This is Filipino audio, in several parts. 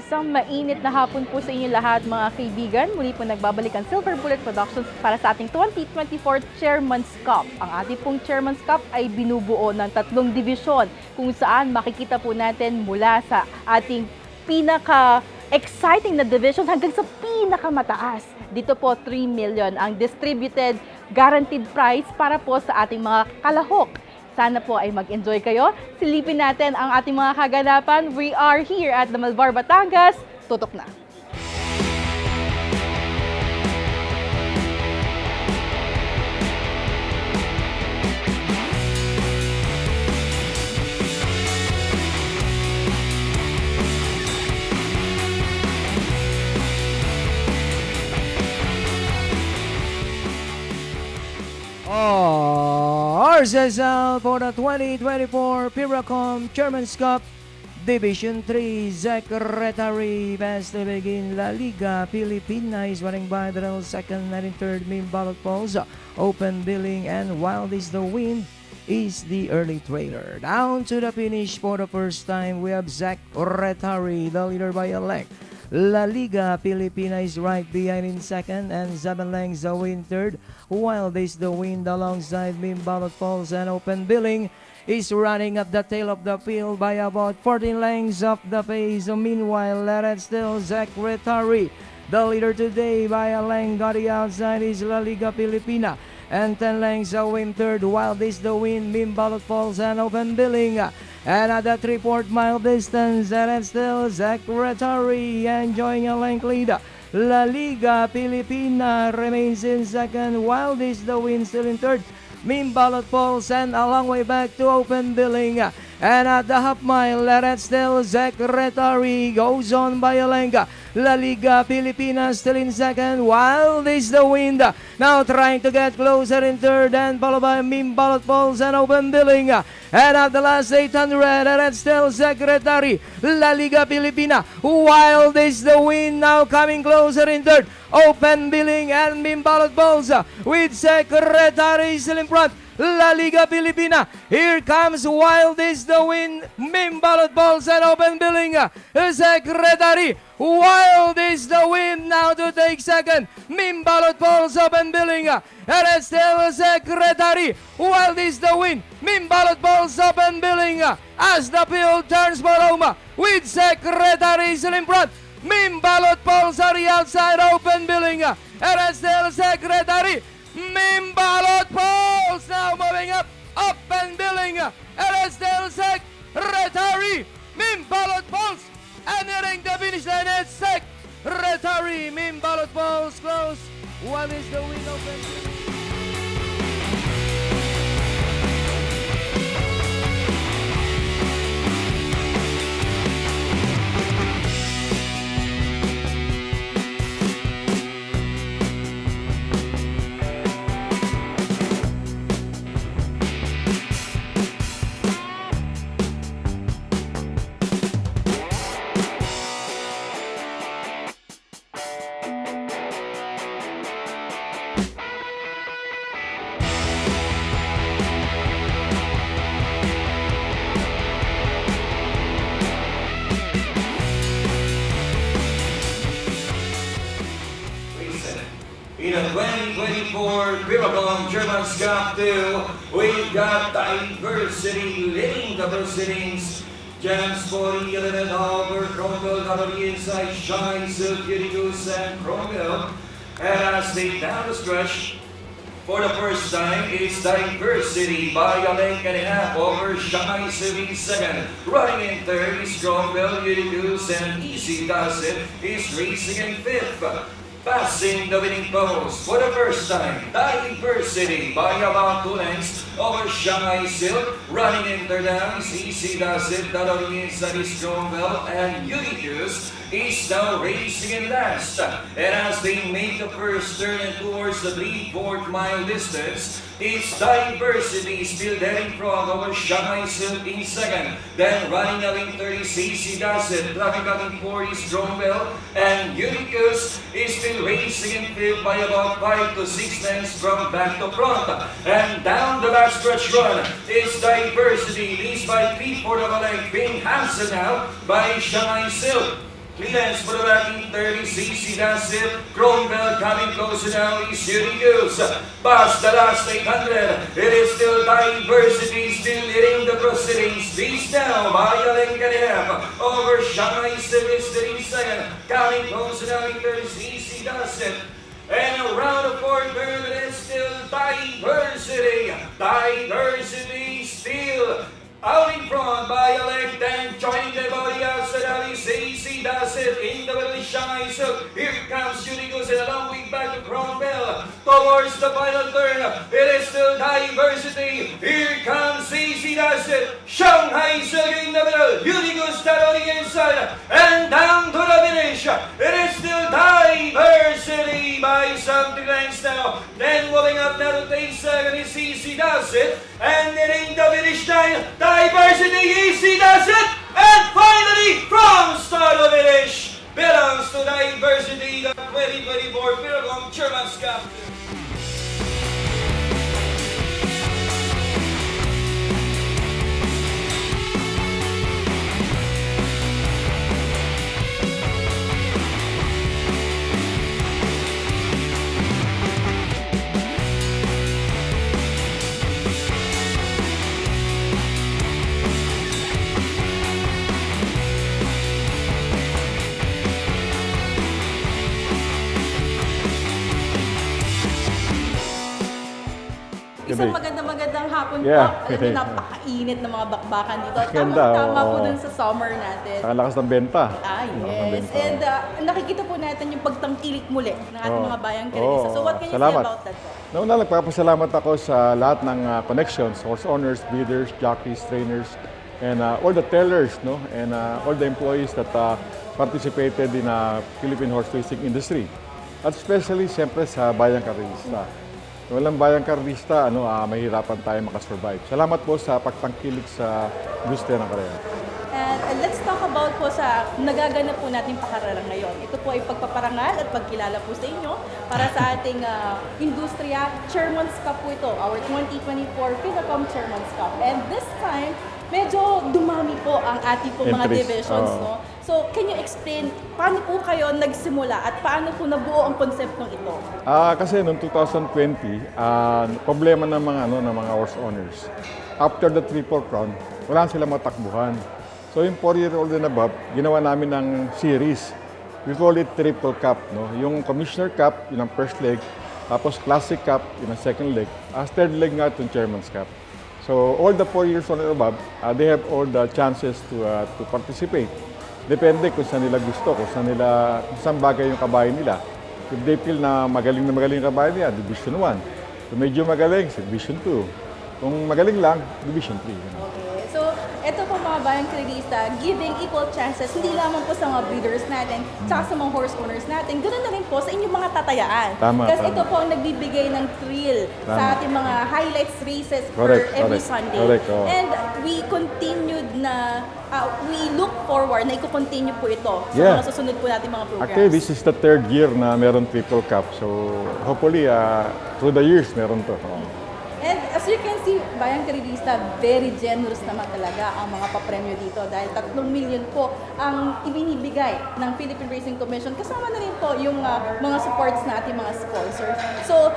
Isang mainit na hapon po sa inyo lahat mga kaibigan. Muli po nagbabalik ang Silver Bullet Productions para sa ating 2024 Chairman's Cup. Ang ating pong Chairman's Cup ay binubuo ng 3 dibisyon kung saan makikita po natin mula sa ating pinaka-exciting na division hanggang sa pinakamataas. Dito po 3 million ang distributed guaranteed prize para po sa ating mga kalahok. Sana po ay mag-enjoy kayo. Silipin natin ang ating mga kaganapan. We are here at the Malvar, Batangas. Tutok na! RSL for the 2024 Piracom Chairman's Cup Division 3 Secretary best to begin La Liga Filipina is running by the second and third main ballot polls. Open billing and Wild is the Wind is the early trailer. Down to the finish for the first time we have Zach Retari, the leader by elect. La Liga Filipina is right behind in second and 7 lengths away in third. Wild is the Wind alongside Main Ballot Falls and Open Billing is running up the tail of the field by about 14 lengths off the pace. Meanwhile, Red still Secretary, the leader today by a length. On the outside is La Liga Filipina and 10 lengths away in third. Wild is the Wind, Main Ballot Falls and Open Billing. And at the 3/4 mile distance, and still Secretary enjoying a length lead. La Liga Filipina remains in second. Wild is the Wind still in third. Main Ballot Falls and a long way back to Open Billing. And at the half mile, Red still Secretary goes on by a length. La Liga Filipina still in second. Wild is the Wind now trying to get closer in third and followed by Main Ballot Falls and Open Billing. And at the last 800, Red still Secretary. La Liga Filipina. Wild is the Wind now coming closer in third. Open Billing and Main Ballot Falls with Secretary still in front. La Liga Filipina. Here comes Wild is the Wind. Main Ballot Falls and Open Billing. Secretary. Wild is the Wind now to take second. Main Ballot Falls, Open Billing. And it's still Secretary. Wild is the Wind. Main Ballot Falls, Open Billing. As the field turns for Roma with Secretary still in front. Main Ballot Falls are the outside. Open Billing. And it's still Secretary. Main Ballot Falls now moving up, Open Billing, and it's still Secretary. Main Ballot Falls entering the finish line. It's Secretary. Main Ballot Falls close. One is the win. Open Billing. In the 2024 Piracom Chairman's Cup 2, we've got Diversity leading the proceedings. James 40, 11 over Cromwell, got on the inside, Shine, Silk, Beauty Goose, and Cromwell. And as they down the stretch, for the first time, it's Diversity by a length and a half over Shanghai Silk in second. Running in third is Cromwell, Beauty Goose, and Easy Does It is racing in fifth. Passing the winning post for the first time, Diversity by about 2 lengths over Shanghai Silk. Running in third down is Easy Does It, that on the inside is Cromwell, and Eutychus is now racing in last. And as they make the first turn and towards the 3/4 mile distance, it's Diversity still there in front over Shanghai Silk in second. Then running out in 30, Easy Does It. Traffic out in 40 is Cromwell, and Eutychus is still racing in fifth by about 5 to 6 lengths from back to front. And down the backstretch run is Diversity, leads by 3/4 of a length, being Hansen now by Shanghai Silk. Clearance for the backing 30cc, that's it. Chrome belt coming closer now is Shooting Goose. Past the last 800. It is still diversity, still leading the proceedings. These now by Aleng Ganef over Shanghai Service 37. Coming closer now in 30cc, that's it. And around the fourth turn, it is still diversity. Diversity still out in front by Alec, then joining the body outside Alice, AC does it in the middle of Shanghai. So here comes Shooting Goose and a long way back to Crown Bell towards the final turn. It is still diversity. Here comes AC does it. Shanghai Silk in the middle. Shooting Goose down on the inside and down to the finish. It is still diversity by something lengths now. Then moving up now to take second is AC does it. And hitting the finish line. Diversity, easy does it! And finally, from start to finish, belongs to Diversity, the 2024 Piracom Chairman's Cup. Isang magandang hapon Yeah. po. Alam niyo, napakainit ng mga bakbakan dito. Ganda, Tama po oo. dun sa summer natin. Saka lakas ng benta. Yes. And nakikita po natin yung pagtangkilik muli ng ating Oo. mga bayang Kirinisa. So what can you Salamat. say about that po? Nauna, nagpapasalamat ako sa lahat ng connections, horse owners, breeders, jockeys, trainers, and all the tellers, no? And all the employees that participated in Philippine horse racing industry. At especially, siyempre, sa Bayang Karista. Walang Bayang Karista, mahirapan tayo makasurvive. Salamat po sa pagtangkilik sa industriya ng karera. And let's talk about po sa nagaganap po natin pakararang ngayon. Ito po ay pagpaparangal at pagkilala po sa inyo para sa ating industriya. Chairman's Cup po ito, our 2024 Philacom Chairman's Cup. And this time, medyo dumami po ang ating po mga Entries. divisions. Oo. No? So, can you explain paano po kayo nagsimula at paano po nabuo ang konseptong ito? Kasi noong 2020, problema ng mga horse owners. After the Triple Crown, wala silang matakbuhan. So yung 4-year-old and above, ginawa namin ng series. We call it Triple Cup. No? Yung Commissioner Cup, yun ang first leg. Tapos Classic Cup, yun ang second leg. As third leg nga itong Chairman's Cup. So all the 4 years old and above, they have all the chances to participate. Depende kung saan nila gusto, kung saan bagay yung kabayo nila. If they feel na magaling yung kabayo nila, Division 1. Kung medyo magaling, Division 2. Kung magaling lang, Division 3. Okay. So, ito po mga bayang Kirinisa, giving equal chances, hindi lamang po sa mga breeders natin, tsaka sa mga horse owners natin, ganoon na rin po sa inyong mga tatayaan. Tama, Kasi tama. ito po ang nagbibigay ng thrill sa Tama. ating mga highlights races Correct, for every correct. Sunday. Correct, oo. And we continued na, we look forward na i-continue po ito sa Yeah. mga susunod po natin mga programs. Actually, this is the third year na meron Triple Cup. So, hopefully, through the years, meron to. And as you can see, Bayang Kirinisa, very generous naman talaga ang mga papremyo dito dahil 3 million po ang ibinibigay ng Philippine Racing Commission. Kasama na rin po yung mga supports na ating mga sponsors. So,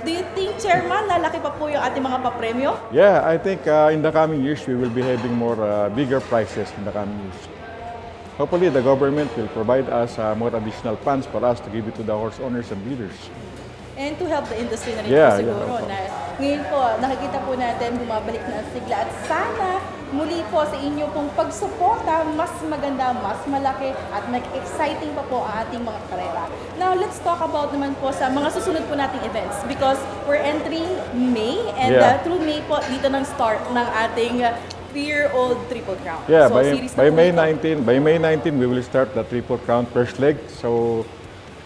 do you think, Chairman, lalaki pa po yung ating mga papremyo? Yeah, I think in the coming years, we will be having more bigger prizes in the coming years. Hopefully, the government will provide us more additional funds for us to give it to the horse owners and breeders. And to help the industry na rin Yeah, po siguro. yeah. Na, ngayon po, nakikita po natin bumabalik na ang sigla at sana muli po sa inyo pong pagsuporta, mas maganda, mas malaki at exciting pa po ang ating mga karera. Now, let's talk about naman po sa mga susunod po nating events because we're entering May and Yeah. through May po dito ng start ng ating 3-year-old Triple Crown. Yeah, So, series na by po May ito. 19, by May 19, we will start the Triple Crown first leg. So,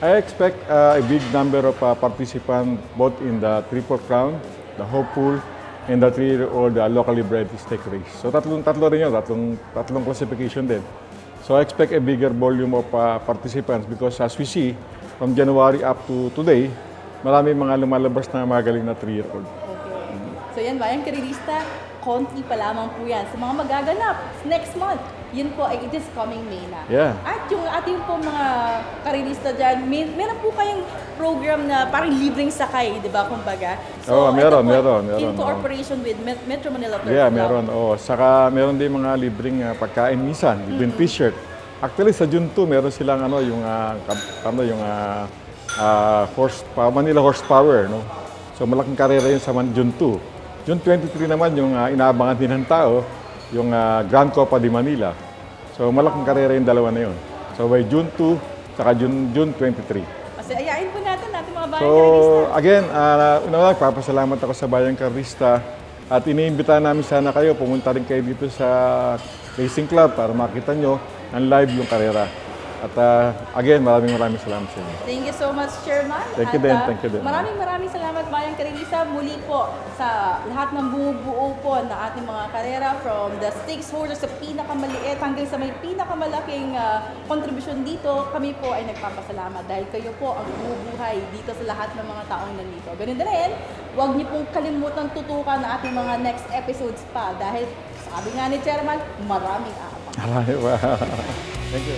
I expect a big number of participants both in the Triple Crown, the Hopeful, and the 3-year-old locally bred stake race. So tatlo rin yun, tatlong classification din. So I expect a bigger volume of participants because as we see, from January up to today, marami mga lumalabas na magaling na 3-year-old. Okay. So yan, Bayang Karilista, konti pa lamang po yan sa mga magaganap next month. Yun po ay it is coming May na. Yeah. At yung ating po mga karilista dyan, meron po kayong program na parang libreng sakay, di ba, kumbaga? Oo, meron, ito po, meron. In cooperation with Metro Manila Turf Yeah, Club. meron. Oo. Saka meron din mga libreng pagkain minsan, libreng t-shirt. Actually sa June 2 meron silang Manila Horsepower, no. So malaking karera yun sa June 2. June 23 naman yung inaabangan din ng tao, yung Grand Copa de Manila. So malaking karera yung dalawa na yun. So by June 2 saka June 23. Kasi ayain po natin mga Bayang So Karilista. again, una papasalamat ako sa Bayang Karista at iniimbita namin sana kayo, pumunta rin kayo dito sa Racing Club para makita nyo ang live yung karera. At again, maraming salamat sa inyo. Thank you so much, Chairman. Thank you din, thank you din. Maraming salamat, Bayang Karilista, muli po sa lahat ng bumubuo po ng ating mga karera, from the stakes holders sa pinakamaliit hanggang sa may pinakamalaking kontribusyon dito. Kami po ay nagpapasalamat dahil kayo po ang bumubuhay dito sa lahat ng mga taong nandito. Ganun din rin, huwag niyo pong kalimutang tutukan ang ating mga next episodes pa dahil sabi nga ni Chairman, maraming aabang. Thank you.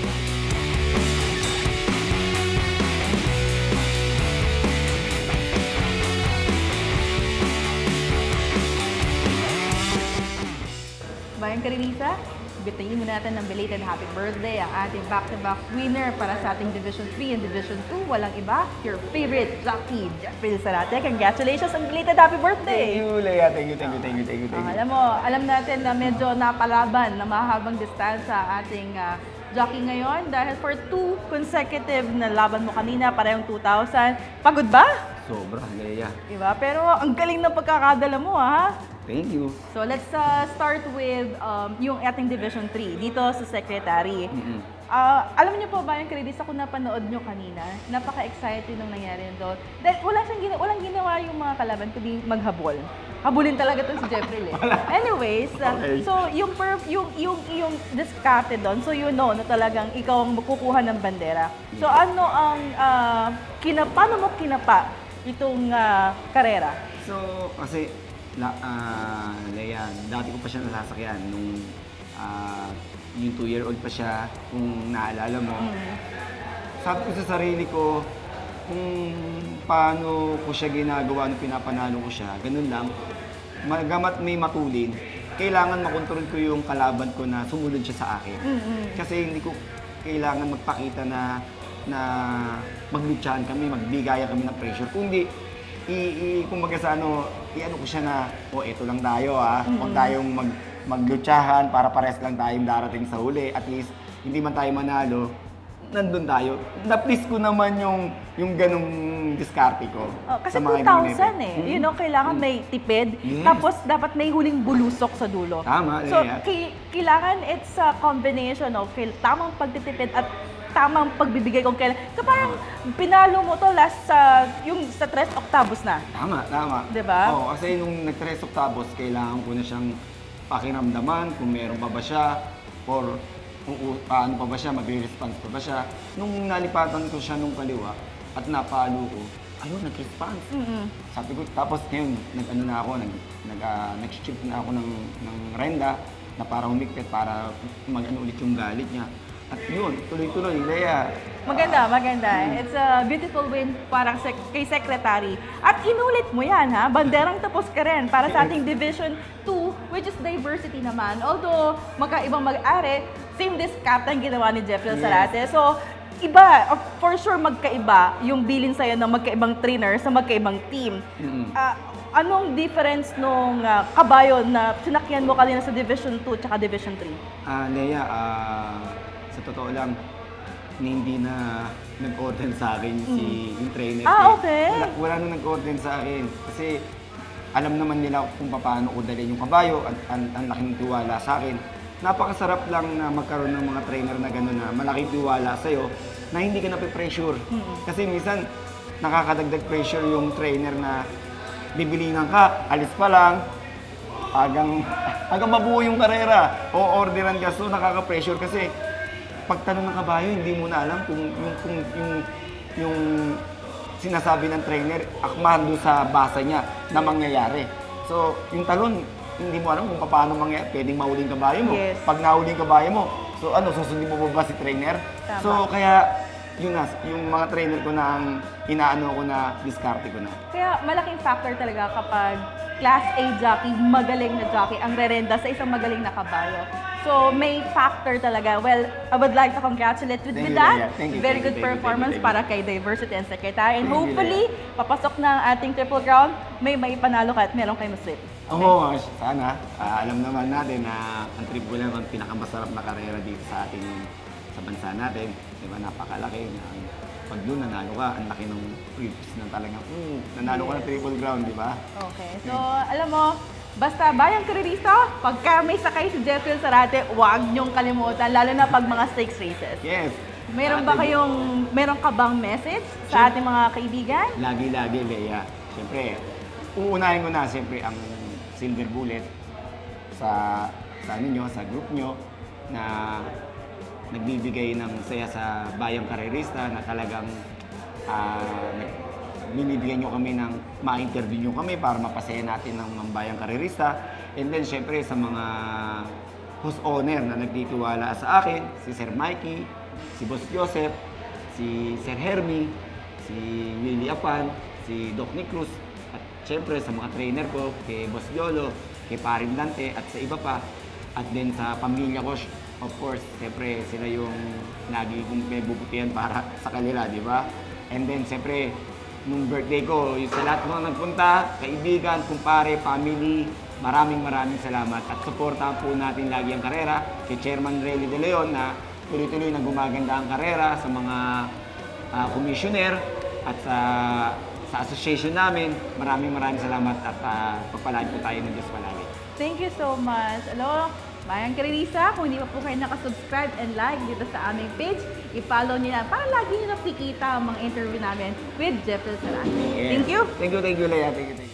Bayang Karilista, bitayin mo natin ng belated happy birthday ang ating back-to-back winner para sa ating Division 3 and Division 2. Walang iba, your favorite jockey, Jeffrey Zarate. Congratulations on belated happy birthday! Thank you, Leia. Thank you. Alam natin na medyo napalaban na mahabang distansya ang ating jockey ngayon dahil for 2 consecutive na laban mo kanina, parehong 2,000. Pagod ba? Sobra, Leia. Diba? Pero ang galing ng pagkakadala mo, ha? Thank you. So let's start with yung ating Division 3 dito sa Secretary. Alam niyo po ba yung Karilista, kung napanood nyo kanina, napaka-excited nung nangyari doon. Dahil walang ginawa yung mga kalaban kundi maghabol. Habulin talaga itong si Jeffrey Lee. Anyways, Okay. so yung discarded doon, so you know na talagang ikaw ang makukuha ng bandera. So ano ang paano mo kinapa itong karera? So, kasi, Leia, dati ko pa siya nasasakyan nung yung 2-year-old pa siya, kung naalala mo. Sabi ko sa sarili ko, kung paano ko siya ginagawa nung pinapanalo ko siya, ganun lang. Magamat may matulin, kailangan makontrol ko yung kalaban ko na sumunod siya sa akin. Kasi hindi ko kailangan magpakita na maglutsahan kami, magbigayan kami ng pressure. Kundi, kumbaga sa i-ano ko siya na, eto lang tayo huwag tayong maglutsahan para pares lang tayong darating sa huli. At least, hindi man tayo manalo, nandun tayo. Na-please ko naman yung ganong diskarte ko. Kasi sa mga 2,000 You know, kailangan may tipid, Yes. tapos dapat may huling bulusok sa dulo. Tama, So, Leia. kailangan it's a combination of tamang pagtitipid at tamang pagbibigay kung kailan. So parang pinalo mo to last sa 3 octavos na. Tama. Diba? Oo, kasi nung nag-3 octavos, kailangan ko na siyang pakiramdaman kung meron pa ba siya or kung paano pa ba siya, magre-response pa ba siya. Nung nalipatan ko siya nung kaliwa at napalo ko, ayun, nag-response. Sabi ko, tapos ngayon, nag-shift na ako ng renda na para humigpit, para mag-ano ulit yung galit niya. At yun, tuloy-tuloy, Leia. Maganda. It's a beautiful win parang kay Secretary. At inulit mo yan, ha? Banderang tapos ka rin para sa ating Division 2, which is diversity naman. Although, magkaibang mag-ari, same discard ang ginawa ni Jeffrey Zarate. So, iba, for sure magkaiba yung bilin sa'yo ng magkaibang trainer sa magkaibang team. Anong difference nung kabayo na sinakyan mo kanina sa Division 2 at Division 3? Leia, sa totoo lang, hindi na nag-order sa akin yung trainer. Okay. Wala na nag-order sa akin. Kasi alam naman nila kung paano ko dalhin yung kabayo at ang laking tiwala sa akin. Napakasarap lang na magkaroon ng mga trainer na gano'n na malaking tiwala sa'yo na hindi ka nape-pressure. Kasi minsan, nakakadagdag pressure yung trainer na bibilinan ka, alis pa lang, hanggang mabuo yung karera o orderan ka. So nakaka-pressure kasi pagtanong ng kabayo, hindi mo na alam kung yung sinasabi ng trainer, akma doon sa basa niya na mangyayari. So, yung talon, hindi mo alam kung paano pwedeng mahuling kabayo mo. Yes. Pag nahuling kabayo mo, so susundin mo ba si trainer? Tama. So, kaya, yung mga trainer ko na ang inaano ko na, diskarte ko na. Kaya malaking factor talaga kapag Class A jockey, magaling na jockey, ang rerenda sa isang magaling na kabayo. So, may factor talaga. Well, I would like to congratulate with Thank you, that. Leia. Thank you, Very thank good you, thank you, performance thank you. para kay Diversity and Secretary. And Thank you, hopefully, papasok na ang ating Triple Crown, may maipanalo ka at meron kayo masip. Oo, sana. Alam naman natin na ang Triple Crown ang pinakamasarap na karera dito sa bansa natin. Di ba, napakalaki. Pag doon nanalo ka, ang laki ng trips na talagang, nanalo ka ng Triple Crown, di ba? Okay. So, alam mo, basta bayang karerista, pagka may sakay si Jeffrey Sarate, huwag niyong kalimutan, lalo na pag mga stakes races. Yes. Meron ka bang message sa ating mga kaibigan? Lagi-lagi, Leia. Siyempre, uunahin ko na, siyempre, ang Silver Bullet sa ninyo, sa group nyo, na nagbibigay ng saya sa bayang karerista, na talagang binibigyan nyo kami ng ma-interview nyo kami para mapasaya natin ng bayang karerista. And then, syempre, sa mga host owner na nagtitiwala sa akin, si Sir Mikey, si Boss Joseph, si Sir Hermie, si Willie Apan, si Doc Nick Cruz, at syempre sa mga trainer ko, kay Boss Yolo, kay Parin Dante, at sa iba pa. At then sa pamilya ko, of course, syempre sila yung lagi kong bubutihan para sa kanila, di ba? And then syempre, nung birthday ko, yung sa lahat mga nagpunta, kaibigan, kumpare, family, maraming salamat. At supportahan po natin lagi ang karera kay Chairman Relly De Leon na tuloy-tuloy na gumaganda ang karera sa mga commissioner at sa association namin. Maraming salamat at pagpalain po tayo ng Diyos palagi. Thank you so much. Hello, Bayang Karerista, kung hindi pa po kayo nakasubscribe and like dito sa aming page, i-follow niyo na para lagi niyo nakikita ang mga interview namin with Jeffrey Sarate. Yes. Thank you. Thank you, Leia. Thank you.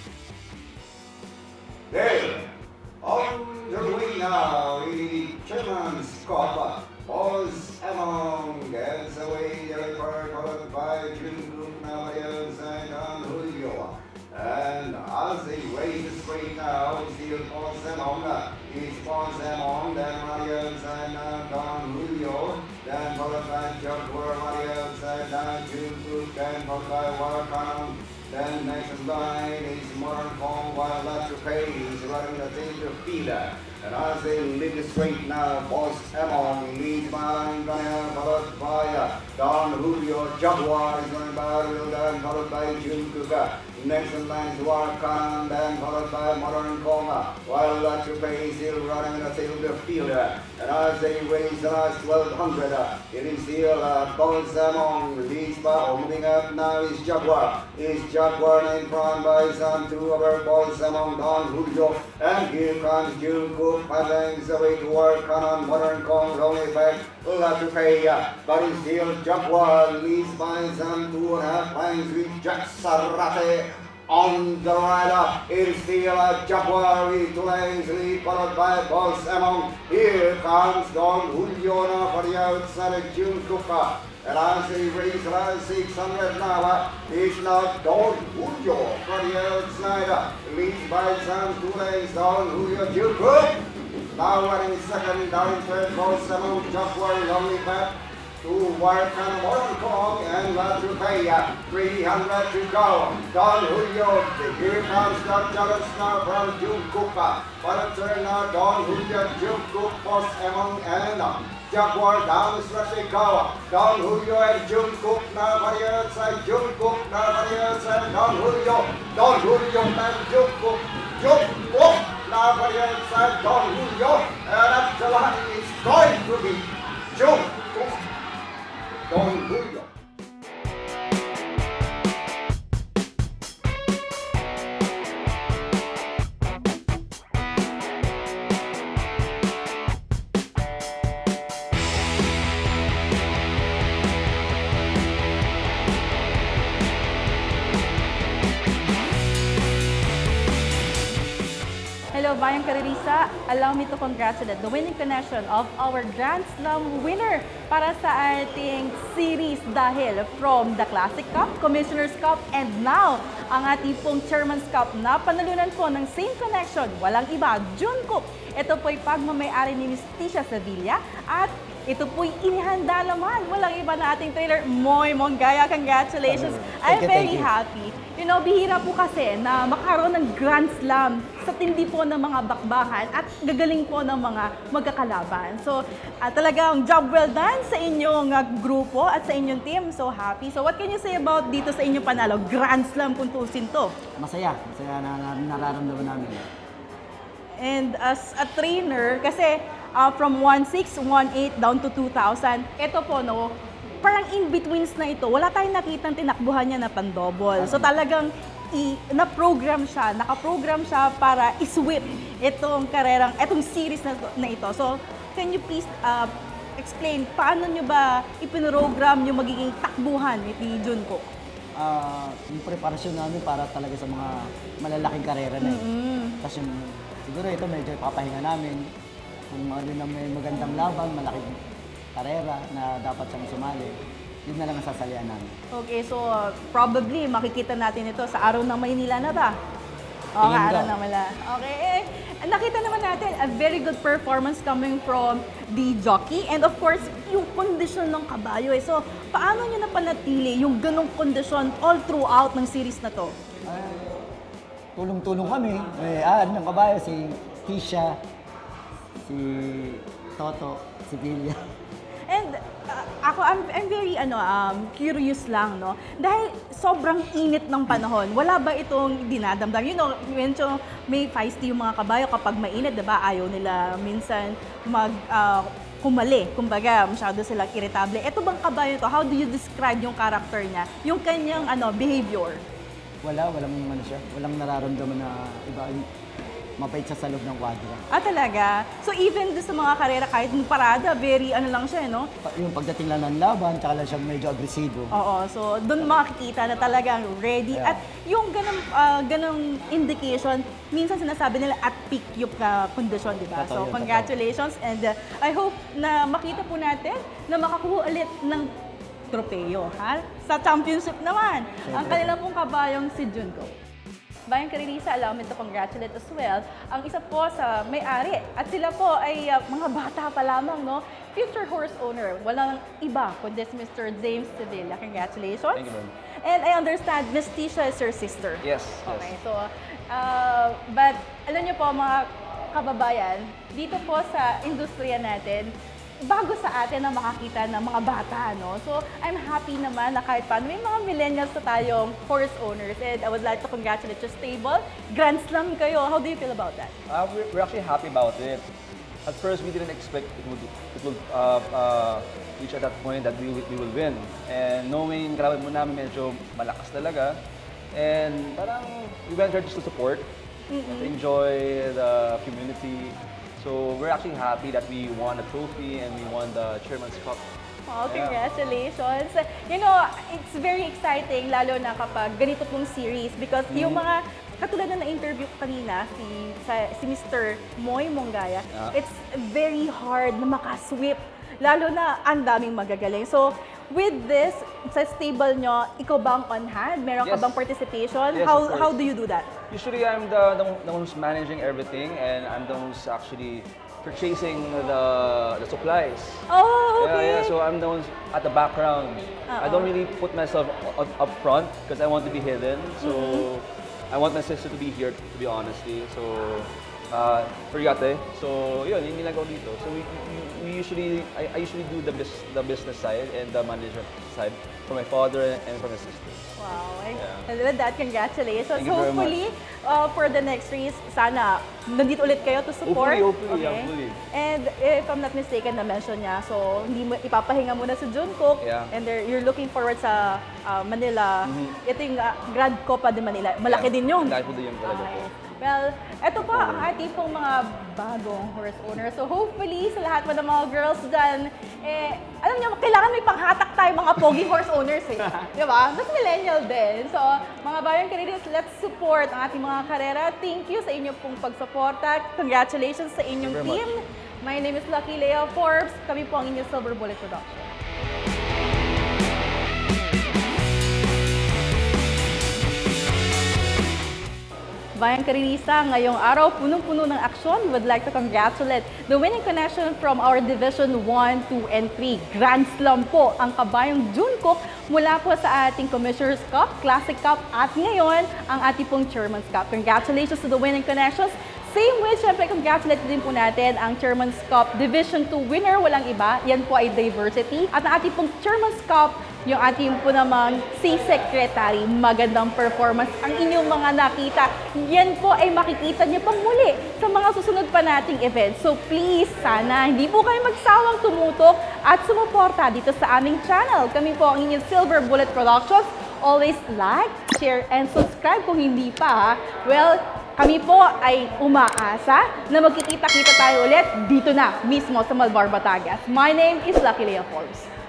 Then, on the way now, the Chairman's Cup was among gets away followed by June Navajas and Julio. And as they race straight now, still Pons Among, is Pons Among, then Marias and Don Julio, then followed by Jaguar Marias and June, then followed by Warcom. Then next line is Modern Form, while Latter Pay is running the center fielder. And as they lead the straight now, Boss Amon leads by Gunner, followed by Don Julio. Jaguar is running by Wildan, followed by June Kuga. Next in line is Warkan, then followed by Modern Koma, while Latter Pay is still running the center fielder. And as they race the last 1200, it is still Boss Amon leads by, moving up now is Jaguar. Jaguar in front by some two other boys among Don Julio. And here comes June Cook, paddling the way to work on Modern Kong, rolling back, Latter Pay. But it's still Jaguar leads by some 2.5 lines with Jack Sarate. On the rider, it is still Jaguar with 2 lanes lead, followed by Boss Among. Here comes Don Julio now for the outside of June Cook. And as they race around 600 now, it's now Don Julio for the outside. Leads by some 2 lanes, Don Julio, June Cook. Now running second, down in third, Boss Among, Jaguar, lonely back. To work on Modern Kong and Latter Pay, 300 to go. Don Julio, here comes Don Jones now from June Cook. For a turn now, Don Julio, June Cook, Boss Among and Jaguar down the stretch they go. Don Julio and June Cook now for the outside. June Cook now for the outside. Don Julio and June Cook. June Cook now for the outside. Don Julio. And up the line is going to be June Cook. Don Julio. Hello, Bayang Karirisa, allow me to congratulate the winning connection of our Grand Slam winner para sa ating series dahil from the Classic Cup, Commissioner's Cup, and now ang ating pong Chairman's Cup na panalunan po ng same connection, walang iba, Jungkook. Ito po'y pagmamayari ni Miss Tisha Sevilla at ito po'y inihanda naman, walang iba na ating trailer, Moy Monggaya. Congratulations! I'm Thank very you. happy. You know, bihira po kasi na makaroon ng Grand Slam sa tindi po ng mga bakbakan at gagaling po ng mga magkakalaban. So, talagang job well done sa inyong grupo at sa inyong team. So happy. So, what can you say about dito sa inyong panalo? Grand Slam kung tusin to. Masaya na nararamdaman namin. And as a trainer, kasi from 1.6, 1.8 down to 2,000, ito po, no, parang in-betweens na ito, wala tayong nakitang tinakbuhan niya na pandouble. So talagang nakaprogram siya para isweep itong itong series na ito. So can you please explain, paano nyo ba ipinoprogram yung magiging takbuhan ni Jungkook? Yung preparasyon namin para talaga sa mga malalaking karera na Tapos yung, siguro ito medyo ipapahinga namin. Kung may magandang laban, malaking karera na dapat siyang sumali, yun na lang ang sasalian namin. Okay, so probably makikita natin ito sa Araw ng Maynila na ba? Oo, Tingin ko. Araw ng Maynila. Okay, nakita naman natin a very good performance coming from the jockey and of course, yung kondisyon ng kabayo. So, paano nyo napanatili yung ganong kondisyon all throughout ng series na to? Tulong-tulong kami. Ng kabayo, si Tisha, si Toto, si Bilya. And I'm very curious lang, no? Dahil sobrang init ng panahon, wala ba itong dinadamdam? You know, medyo may feisty yung mga kabayo kapag mainit, diba? Ayaw nila minsan kumali. Kumbaga, masyado silang irritable. Ito bang kabayo to? How do you describe yung character niya? Yung kanyang behavior? Walang nararamdaman na iba. Mapait siya sa loob ng kwadra. Talaga? So even doon sa mga karera, kahit yung parada, very lang siya, no? Yung pagdating lang ng laban, tsaka lang siya medyo agresibo. Oo, so doon makikita na talagang ready. Yeah. At yung ganong indication, minsan sinasabi nila at peak yung kondisyon, di ba? Totoo So yun, congratulations and I hope na makita po natin na makakuha ulit ng tropeyo, ha? Sa championship naman, ang kanilang pong kabayong si Jungkook. Bayang Karirisa, allow me to congratulate as well ang isa po sa may-ari. At sila po ay mga bata pa lamang, no? Future horse owner. Walang iba kundi si Mr. James Sevilla. Congratulations. Thank you, ma'am. And I understand, Miss Tisha is your sister. Yes, Okay, so, but alam niyo po mga kababayan, dito po sa industriya natin, bago sa atin na makakita ng mga bata, no? So, I'm happy naman na kahit paano may mga millennials na tayong horse owners and I would like to congratulate your stable. Grand Slam kayo. How do you feel about that? We're actually happy about it. At first, we didn't expect it would reach at that point that we will win. And knowing kalaban mo namin medyo malakas talaga. And parang we went there just to support, to enjoy the community. So we're actually happy that we won the trophy and we won the Chairman's Cup. Oh, congratulations. You know, it's very exciting lalo na kapag ganito pong series because yung mga katulad na na-interview ko kanina si Mr. Moy Monggaya, it's very hard na makasweep lalo na ang daming magagaling. So, with this, sa stable nyo, ikaw bang on hand? Meron ka Yes. bang participation? Yes, of course. How do you do that? Usually, I'm the one who's managing everything and I'm the one who's actually purchasing the supplies. Oh, okay. Yeah, so I'm the one at the background. I don't really put myself up front because I want to be hidden. So I want my sister to be here, to be honestly. So for Yate. So yun, yung ginagawa dito. So we usually, I usually do the business side and the management side for my father and for my sister. Wow. Yeah. And with that, congratulations. Thank you very Hopefully, for the next race, sana nandito ulit kayo to support. Hopefully, hopefully. And if I'm not mistaken, na-mention niya, so hindi mo ipapahinga muna sa Jungkook Yeah. and you're looking forward sa Manila. Ito yung Grand Copa de Manila. Malaki din yun. Dahil po din yung talaga po. Well, eto po ang ating pong mga bagong horse owners. So hopefully, sa lahat po ng mga girls dyan, alam niyo, kailangan may panghatak tayo mga pogi horse owners eh. Di ba? Mas millennial din. So, mga bayan Canadians, let's support ang ating mga karera. Thank you sa inyo pong pagsuporta. Congratulations sa inyong Thank you very team. My name is Lucky Lea Forbes. Kami po ang inyong Silver Bullet Production. Bayan Karinisa, ngayong araw, punong-puno ng aksyon. We would like to congratulate the winning connection from our Division 1, 2, and 3. Grand Slam po ang kabayang Junkook mula po sa ating Commissioner's Cup, Classic Cup, at ngayon, ang ating pong Chairman's Cup. Congratulations to the winning connections. Same way, syempre, congratulate din po natin ang Chairman's Cup Division 2 winner, walang iba. Yan po ay Diversity. At ang ating pong Chairman's Cup, yung ating po namang si Secretary, magandang performance ang inyong mga nakita. Yan po ay makikita niyo pang muli sa mga susunod pa nating events. So please, sana hindi po kayo magsawang tumutok at sumuporta dito sa aming channel. Kami po ang inyong Silver Bullet Productions. Always like, share, and subscribe kung hindi pa ha. Well, kami po ay umaasa na magkikita-kita tayo ulit dito na mismo sa Malbar, Batangas. My name is Lucky Lea Forbes.